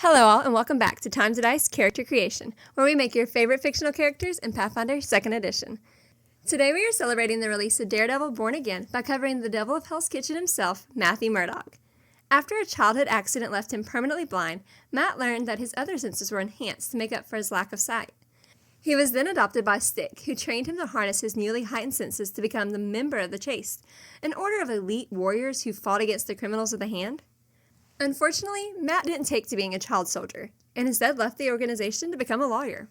Hello all, and welcome back to Times of Dice Character Creation, where we make your favorite fictional characters in Pathfinder 2nd Edition. Today we are celebrating the release of Daredevil Born Again by covering the Devil of Hell's Kitchen himself, Matthew Murdoch. After a childhood accident left him permanently blind, Matt learned that his other senses were enhanced to make up for his lack of sight. He was then adopted by Stick, who trained him to harness his newly heightened senses to become the member of the Chaste, an order of elite warriors who fought against the criminals of the Hand. Unfortunately, Matt didn't take to being a child soldier, and instead left the organization to become a lawyer.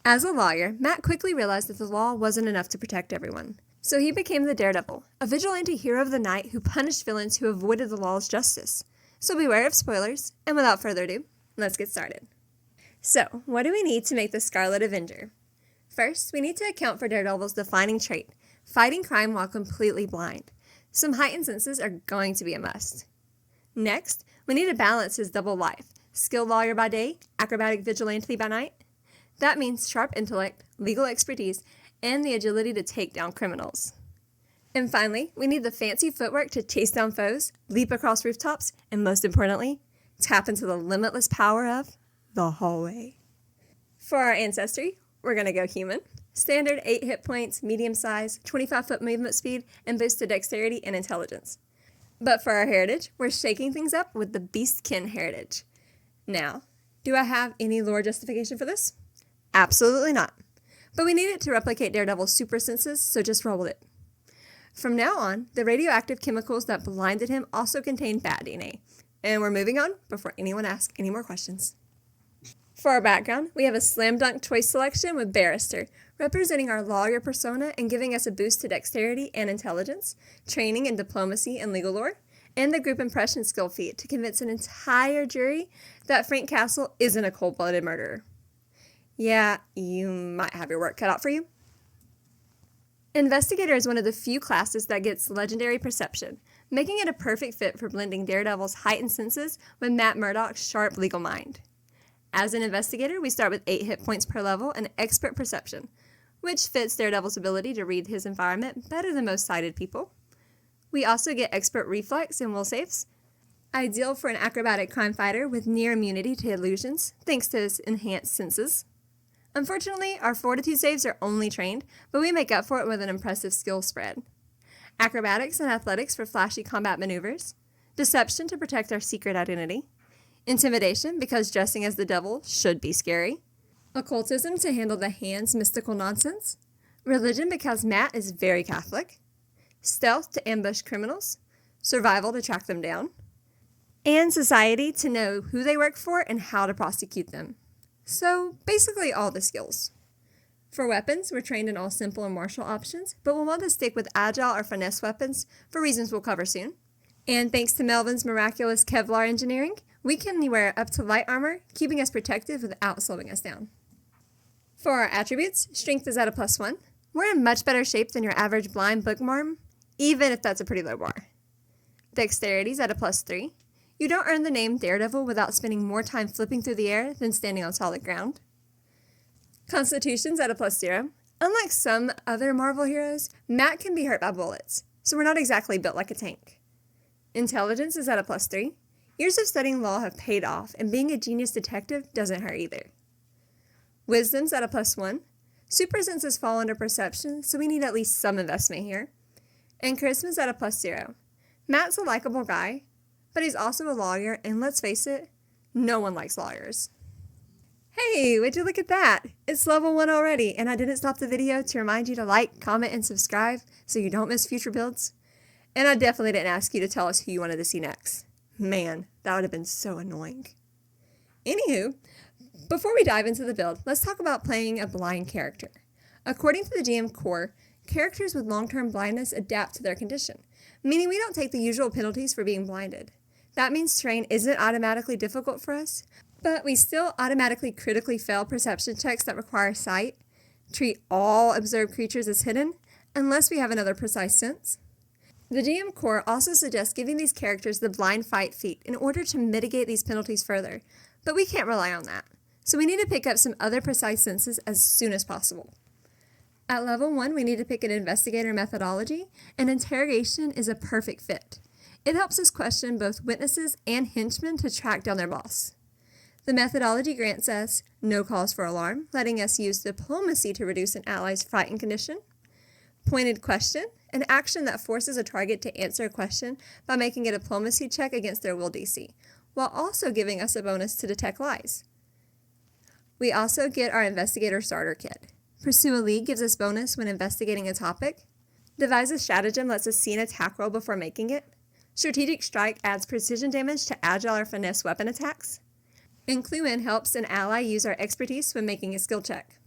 As a lawyer, Matt quickly realized that the law wasn't enough to protect everyone. So he became the Daredevil, a vigilante hero of the night who punished villains who avoided the law's justice. So beware of spoilers, and without further ado, let's get started. So, what do we need to make the Scarlet Avenger? First, we need to account for Daredevil's defining trait, fighting crime while completely blind. Some heightened senses are going to be a must. Next, we need to balance his double life, skilled lawyer by day, acrobatic vigilante by night. That means sharp intellect, legal expertise, and the agility to take down criminals. And finally, we need the fancy footwork to chase down foes, leap across rooftops, and most importantly, tap into the limitless power of the hallway. For our ancestry, we're going to go human. Standard 8 hit points, medium size, 25-foot movement speed, and boosted dexterity and intelligence. But for our heritage, we're shaking things up with the Beastkin heritage. Now, do I have any lore justification for this? Absolutely not. But we need it to replicate Daredevil's super senses, so just roll with it. From now on, the radioactive chemicals that blinded him also contain bat DNA. And we're moving on before anyone asks any more questions. For our background, we have a slam dunk choice selection with Barrister, representing our lawyer persona and giving us a boost to dexterity and intelligence, training in diplomacy and legal lore, and the group impression skill feat to convince an entire jury that Frank Castle isn't a cold-blooded murderer. Yeah, you might have your work cut out for you. Investigator is one of the few classes that gets legendary perception, making it a perfect fit for blending Daredevil's heightened senses with Matt Murdoch's sharp legal mind. As an investigator, we start with 8 hit points per level and expert perception, which fits Daredevil's ability to read his environment better than most sighted people. We also get expert reflex and will saves, ideal for an acrobatic crime fighter with near immunity to illusions, thanks to his enhanced senses. Unfortunately, our fortitude saves are only trained, but we make up for it with an impressive skill spread. Acrobatics and athletics for flashy combat maneuvers, deception to protect our secret identity, intimidation, because dressing as the devil should be scary. Occultism to handle the Hand's mystical nonsense. Religion because Matt is very Catholic. Stealth to ambush criminals. Survival to track them down. And society to know who they work for and how to prosecute them. So basically all the skills. For weapons, we're trained in all simple and martial options, but we'll want to stick with agile or finesse weapons for reasons we'll cover soon. And thanks to Melvin's miraculous Kevlar engineering, we can wear up to light armor, keeping us protected without slowing us down. For our attributes, strength is at a +1. We're in much better shape than your average blind bookworm, even if that's a pretty low bar. Dexterity is at a +3. You don't earn the name Daredevil without spending more time flipping through the air than standing on solid ground. Constitution's at a +0. Unlike some other Marvel heroes, Matt can be hurt by bullets, so we're not exactly built like a tank. Intelligence is at a +3. Years of studying law have paid off, and being a genius detective doesn't hurt either. Wisdom's at a +1. Super senses fall under perception, so we need at least some investment here. And charisma's at a +0. Matt's a likable guy, but he's also a lawyer, and let's face it, no one likes lawyers. Hey, would you look at that? It's level 1 already, and I didn't stop the video to remind you to like, comment, and subscribe so you don't miss future builds. And I definitely didn't ask you to tell us who you wanted to see next. Man, that would have been so annoying. Anywho, before we dive into the build, let's talk about playing a blind character. According to the GM core, characters with long-term blindness adapt to their condition, meaning we don't take the usual penalties for being blinded. That means terrain isn't automatically difficult for us, but we still automatically critically fail perception checks that require sight, treat all observed creatures as hidden, unless we have another precise sense. The GM core also suggests giving these characters the blind fight feat in order to mitigate these penalties further, but we can't rely on that, so we need to pick up some other precise senses as soon as possible. At level 1, we need to pick an investigator methodology, and interrogation is a perfect fit. It helps us question both witnesses and henchmen to track down their boss. The methodology grants us no cause for alarm, letting us use diplomacy to reduce an ally's frightened condition. Pointed question, an action that forces a target to answer a question by making a diplomacy check against their will DC, while also giving us a bonus to detect lies. We also get our Investigator Starter Kit. Pursue a lead gives us bonus when investigating a topic. Devise a stratagem lets us see an attack roll before making it. Strategic Strike adds precision damage to agile or finesse weapon attacks. And Clue In helps an ally use our expertise when making a skill check.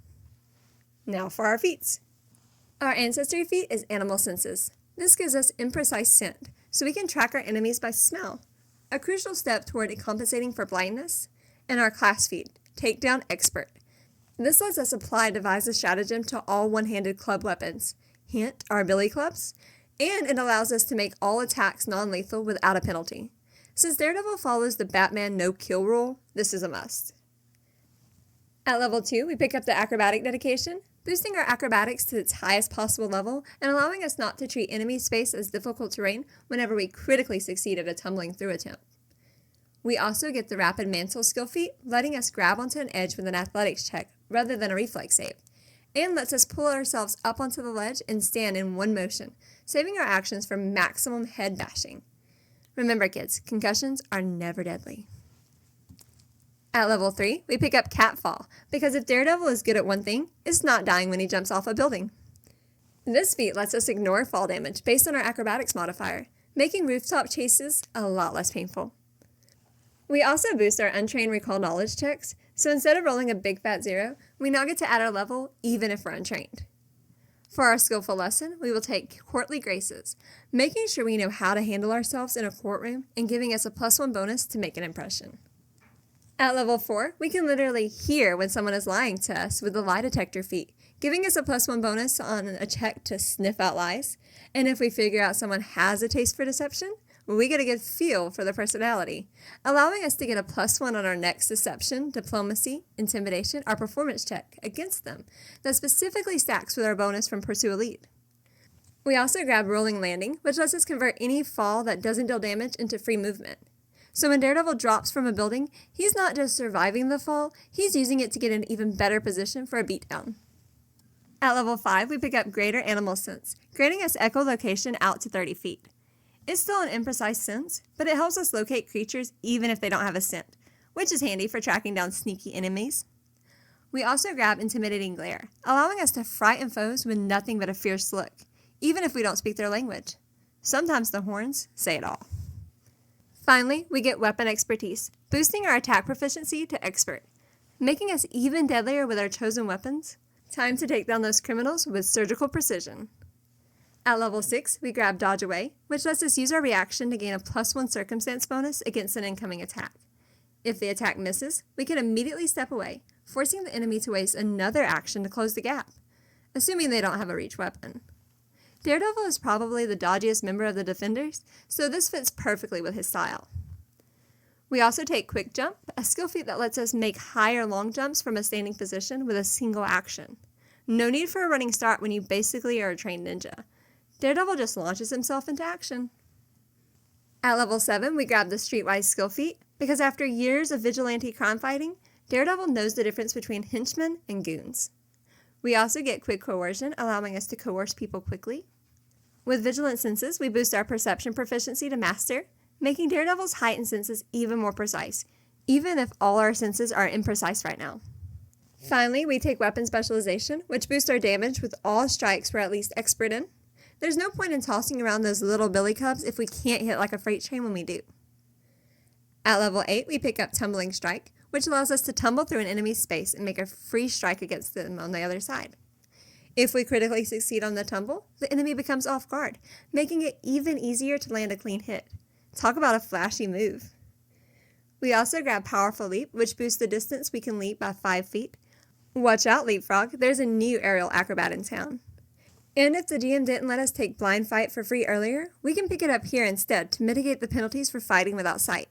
Now for our feats. Our Ancestry feat is Animal Senses. This gives us imprecise scent, so we can track our enemies by smell, a crucial step toward compensating for blindness. And our class feat, Takedown Expert. This lets us apply Devise a Stratagem to all one-handed club weapons, hint, our billy clubs, and it allows us to make all attacks non-lethal without a penalty. Since Daredevil follows the Batman no-kill rule, this is a must. At level 2, we pick up the Acrobatic Dedication, boosting our acrobatics to its highest possible level and allowing us not to treat enemy space as difficult terrain whenever we critically succeed at a tumbling through attempt. We also get the Rapid Mantle skill feat, letting us grab onto an edge with an athletics check rather than a reflex save, and lets us pull ourselves up onto the ledge and stand in one motion, saving our actions from maximum head bashing. Remember kids, concussions are never deadly. At level 3, we pick up Catfall, because if Daredevil is good at one thing, it's not dying when he jumps off a building. This feat lets us ignore fall damage based on our acrobatics modifier, making rooftop chases a lot less painful. We also boost our untrained recall knowledge checks, so instead of rolling a big fat 0, we now get to add our level even if we're untrained. For our skillful lesson, we will take Courtly Graces, making sure we know how to handle ourselves in a courtroom and giving us a +1 bonus to make an impression. At level 4, we can literally hear when someone is lying to us with the lie detector feat, giving us a +1 bonus on a check to sniff out lies. And if we figure out someone has a taste for deception, we get a good feel for their personality, allowing us to get a +1 on our next deception, diplomacy, intimidation, or performance check against them that specifically stacks with our bonus from Pursue a Lead. We also grab Rolling Landing, which lets us convert any fall that doesn't deal damage into free movement. So when Daredevil drops from a building, he's not just surviving the fall, he's using it to get an even better position for a beatdown. At level 5, we pick up Greater Animal Sense, granting us echolocation out to 30 feet. It's still an imprecise sense, but it helps us locate creatures even if they don't have a scent, which is handy for tracking down sneaky enemies. We also grab Intimidating Glare, allowing us to frighten foes with nothing but a fierce look, even if we don't speak their language. Sometimes the horns say it all. Finally, we get Weapon Expertise, boosting our attack proficiency to Expert, making us even deadlier with our chosen weapons. Time to take down those criminals with surgical precision. At level 6, we grab Dodge Away, which lets us use our reaction to gain a +1 circumstance bonus against an incoming attack. If the attack misses, we can immediately step away, forcing the enemy to waste another action to close the gap, assuming they don't have a reach weapon. Daredevil is probably the dodgiest member of the Defenders, so this fits perfectly with his style. We also take Quick Jump, a skill feat that lets us make high or long jumps from a standing position with a single action. No need for a running start when you basically are a trained ninja. Daredevil just launches himself into action. At level 7, we grab the Streetwise skill feat, because after years of vigilante crime fighting, Daredevil knows the difference between henchmen and goons. We also get Quick Coercion, allowing us to coerce people quickly. With Vigilant Senses, we boost our perception proficiency to Master, making Daredevil's heightened senses even more precise, even if all our senses are imprecise right now. Finally, we take Weapon Specialization, which boosts our damage with all strikes we're at least expert in. There's no point in tossing around those little billy cubs if we can't hit like a freight train when we do. At level 8, we pick up Tumbling Strike, which allows us to tumble through an enemy's space and make a free strike against them on the other side. If we critically succeed on the tumble, the enemy becomes off guard, making it even easier to land a clean hit. Talk about a flashy move. We also grab Powerful Leap, which boosts the distance we can leap by 5 feet. Watch out, Leapfrog, there's a new aerial acrobat in town. And if the GM didn't let us take Blind Fight for free earlier, we can pick it up here instead to mitigate the penalties for fighting without sight.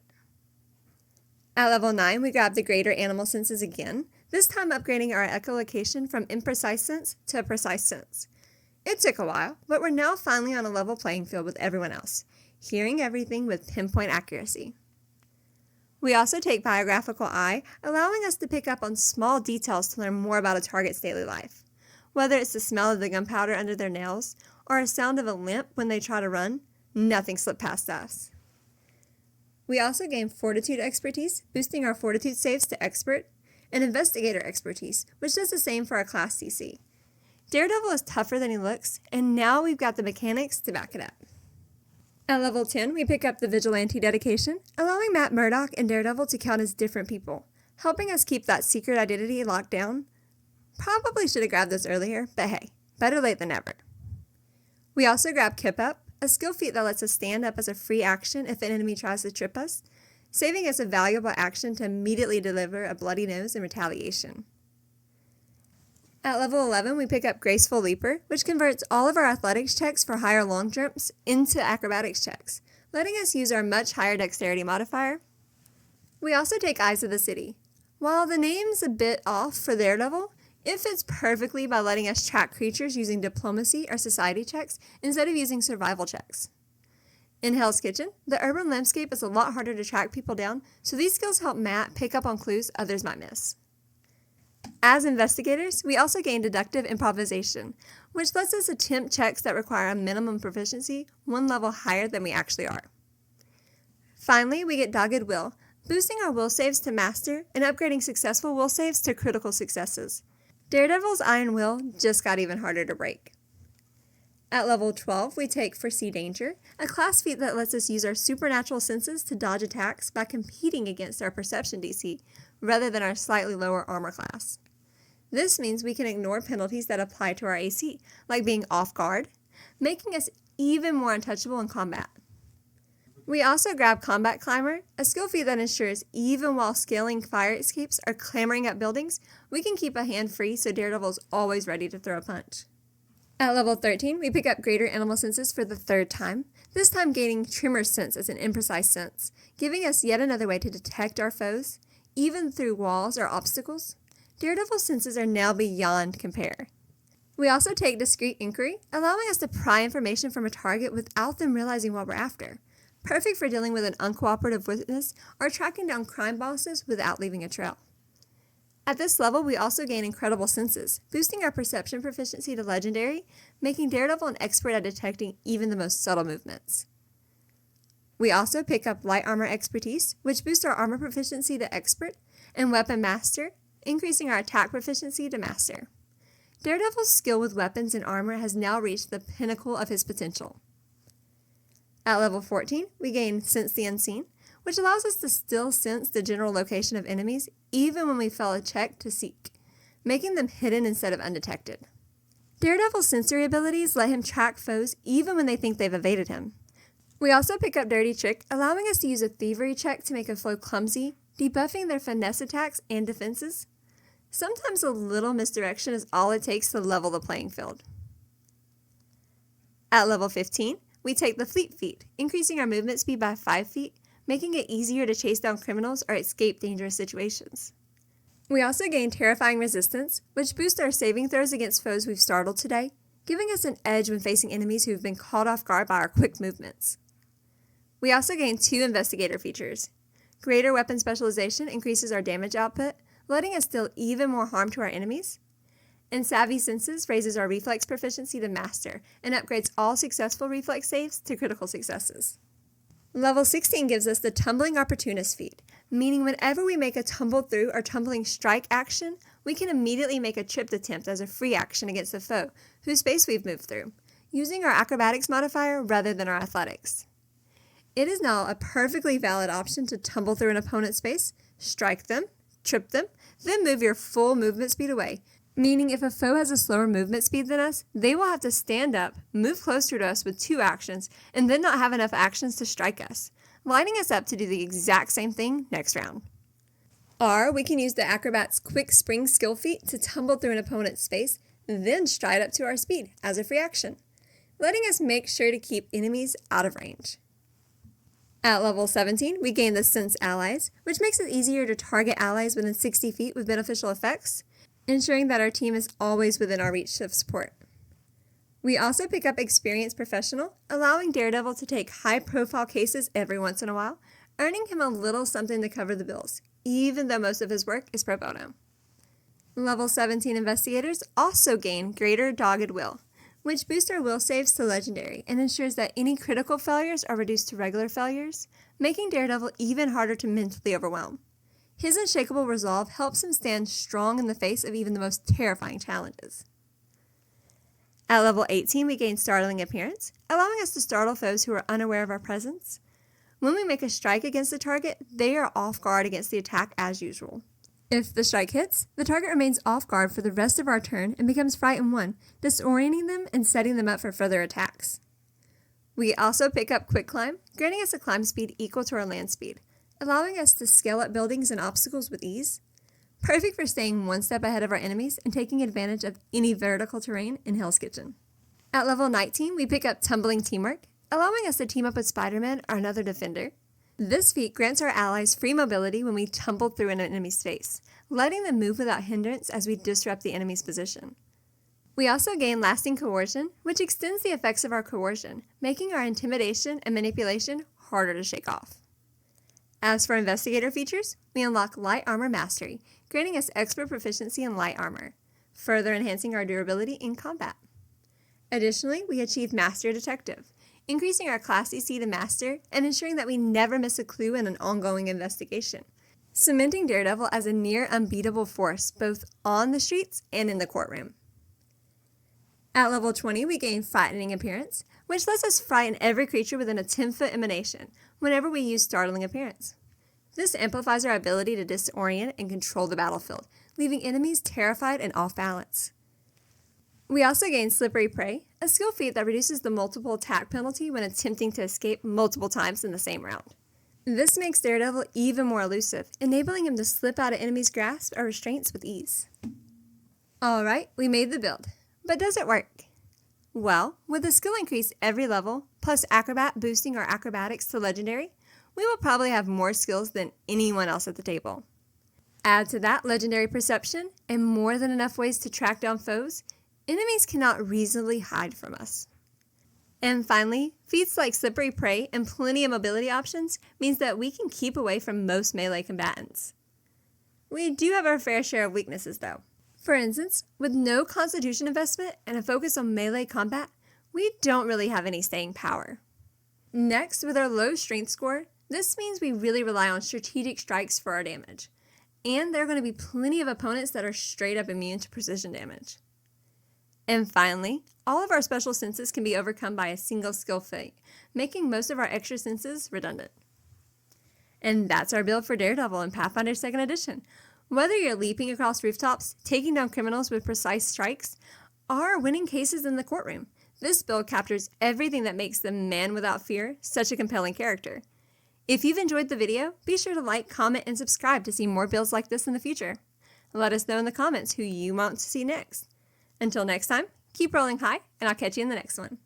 At level 9, we grab the Greater Animal Senses again, this time upgrading our echolocation from imprecise sense to a precise sense. It took a while, but we're now finally on a level playing field with everyone else, hearing everything with pinpoint accuracy. We also take biographical eye, allowing us to pick up on small details to learn more about a target's daily life. Whether it's the smell of the gunpowder under their nails or a sound of a limp when they try to run, nothing slipped past us. We also gain fortitude expertise, boosting our fortitude saves to expert, and investigator expertise, which does the same for our class DC. Daredevil is tougher than he looks, and now we've got the mechanics to back it up. At level 10, we pick up the Vigilante dedication, allowing Matt Murdock and Daredevil to count as different people, helping us keep that secret identity locked down. Probably should have grabbed this earlier, but hey, better late than never. We also grab Kip Up, a skill feat that lets us stand up as a free action if an enemy tries to trip us, saving us a valuable action to immediately deliver a bloody nose in retaliation. At level 11, we pick up Graceful Leaper, which converts all of our athletics checks for higher long jumps into acrobatics checks, letting us use our much higher dexterity modifier. We also take Eyes of the City. While the name's a bit off for Daredevil, it fits perfectly by letting us track creatures using diplomacy or society checks instead of using survival checks. In Hell's Kitchen, the urban landscape is a lot harder to track people down, so these skills help Matt pick up on clues others might miss. As investigators, we also gain deductive improvisation, which lets us attempt checks that require a minimum proficiency one level higher than we actually are. Finally, we get Dogged Will, boosting our will saves to master and upgrading successful will saves to critical successes. Daredevil's Iron Will just got even harder to break. At level 12, we take Foresee Danger, a class feat that lets us use our supernatural senses to dodge attacks by competing against our perception DC, rather than our slightly lower armor class. This means we can ignore penalties that apply to our AC, like being off guard, making us even more untouchable in combat. We also grab Combat Climber, a skill feat that ensures even while scaling fire escapes or clambering up buildings, we can keep a hand free so Daredevil's always ready to throw a punch. At level 13, we pick up Greater Animal Senses for the third time, this time gaining Tremor's Sense as an imprecise sense, giving us yet another way to detect our foes, even through walls or obstacles. Daredevil's senses are now beyond compare. We also take Discreet Inquiry, allowing us to pry information from a target without them realizing what we're after. Perfect for dealing with an uncooperative witness or tracking down crime bosses without leaving a trail. At this level, we also gain Incredible Senses, boosting our perception proficiency to Legendary, making Daredevil an expert at detecting even the most subtle movements. We also pick up Light Armor Expertise, which boosts our armor proficiency to Expert, and Weapon Master, increasing our attack proficiency to Master. Daredevil's skill with weapons and armor has now reached the pinnacle of his potential. At level 14, we gain Sense the Unseen, which allows us to still sense the general location of enemies even when we fail a check to seek, making them hidden instead of undetected. Daredevil's sensory abilities let him track foes even when they think they've evaded him. We also pick up Dirty Trick, allowing us to use a thievery check to make a foe clumsy, debuffing their finesse attacks and defenses. Sometimes a little misdirection is all it takes to level the playing field. At level 15, we take the Fleet feat, increasing our movement speed by 5 feet, making it easier to chase down criminals or escape dangerous situations. We also gain Terrifying Resistance, which boosts our saving throws against foes we've startled today, giving us an edge when facing enemies who have been caught off guard by our quick movements. We also gain 2 Investigator features. Greater Weapon Specialization increases our damage output, letting us deal even more harm to our enemies. And Savvy Senses raises our reflex proficiency to Master and upgrades all successful reflex saves to critical successes. Level 16 gives us the Tumbling Opportunist feat, meaning whenever we make a tumble through or tumbling strike action, we can immediately make a tripped attempt as a free action against the foe whose space we've moved through, using our acrobatics modifier rather than our athletics. It is now a perfectly valid option to tumble through an opponent's space, strike them, trip them, then move your full movement speed away, meaning if a foe has a slower movement speed than us, they will have to stand up, move closer to us with 2 actions, and then not have enough actions to strike us, lining us up to do the exact same thing next round. Or we can use the Acrobat's Quick Spring skill feat to tumble through an opponent's space, then stride up to our speed as a free action, letting us make sure to keep enemies out of range. At level 17, we gain the Sense Allies, which makes it easier to target allies within 60 feet with beneficial effects, ensuring that our team is always within our reach of support. We also pick up Experienced Professional, allowing Daredevil to take high-profile cases every once in a while, earning him a little something to cover the bills, even though most of his work is pro bono. Level 17 investigators also gain Greater Dogged Will, which boosts our will saves to legendary and ensures that any critical failures are reduced to regular failures, making Daredevil even harder to mentally overwhelm. His unshakable resolve helps him stand strong in the face of even the most terrifying challenges. At level 18, we gain Startling Appearance, allowing us to startle foes who are unaware of our presence. When we make a strike against the target, they are off guard against the attack as usual. If the strike hits, the target remains off guard for the rest of our turn and becomes frightened 1, disorienting them and setting them up for further attacks. We also pick up Quick Climb, granting us a climb speed equal to our land speed, allowing us to scale up buildings and obstacles with ease. Perfect for staying one step ahead of our enemies and taking advantage of any vertical terrain in Hell's Kitchen. At level 19, we pick up Tumbling Teamwork, allowing us to team up with Spider-Man or another defender. This feat grants our allies free mobility when we tumble through an enemy's face, letting them move without hindrance as we disrupt the enemy's position. We also gain Lasting Coercion, which extends the effects of our coercion, making our intimidation and manipulation harder to shake off. As for investigator features, we unlock Light Armor Mastery, granting us expert proficiency in light armor, further enhancing our durability in combat. Additionally, we achieve Master Detective, increasing our class EC to Master and ensuring that we never miss a clue in an ongoing investigation, cementing Daredevil as a near unbeatable force both on the streets and in the courtroom. At level 20, we gain Frightening Appearance, which lets us frighten every creature within a 10-foot emanation whenever we use Startling Appearance. This amplifies our ability to disorient and control the battlefield, leaving enemies terrified and off balance. We also gain Slippery Prey, a skill feat that reduces the multiple attack penalty when attempting to escape multiple times in the same round. This makes Daredevil even more elusive, enabling him to slip out of enemies' grasp or restraints with ease. Alright, we made the build, but does it work? Well, with a skill increase every level, plus Acrobat boosting our acrobatics to legendary, we will probably have more skills than anyone else at the table. Add to that legendary perception and more than enough ways to track down foes, enemies cannot reasonably hide from us. And finally, feats like Slippery Prey and plenty of mobility options means that we can keep away from most melee combatants. We do have our fair share of weaknesses though. For instance, with no constitution investment and a focus on melee combat, we don't really have any staying power. Next, with our low strength score, this means we really rely on strategic strikes for our damage. And there are going to be plenty of opponents that are straight up immune to precision damage. And finally, all of our special senses can be overcome by a single skill feat, making most of our extra senses redundant. And that's our build for Daredevil in Pathfinder 2nd Edition. Whether you're leaping across rooftops, taking down criminals with precise strikes, or winning cases in the courtroom, this build captures everything that makes the man without fear such a compelling character. If you've enjoyed the video, be sure to like, comment, and subscribe to see more builds like this in the future. Let us know in the comments who you want to see next. Until next time, keep rolling high, and I'll catch you in the next one.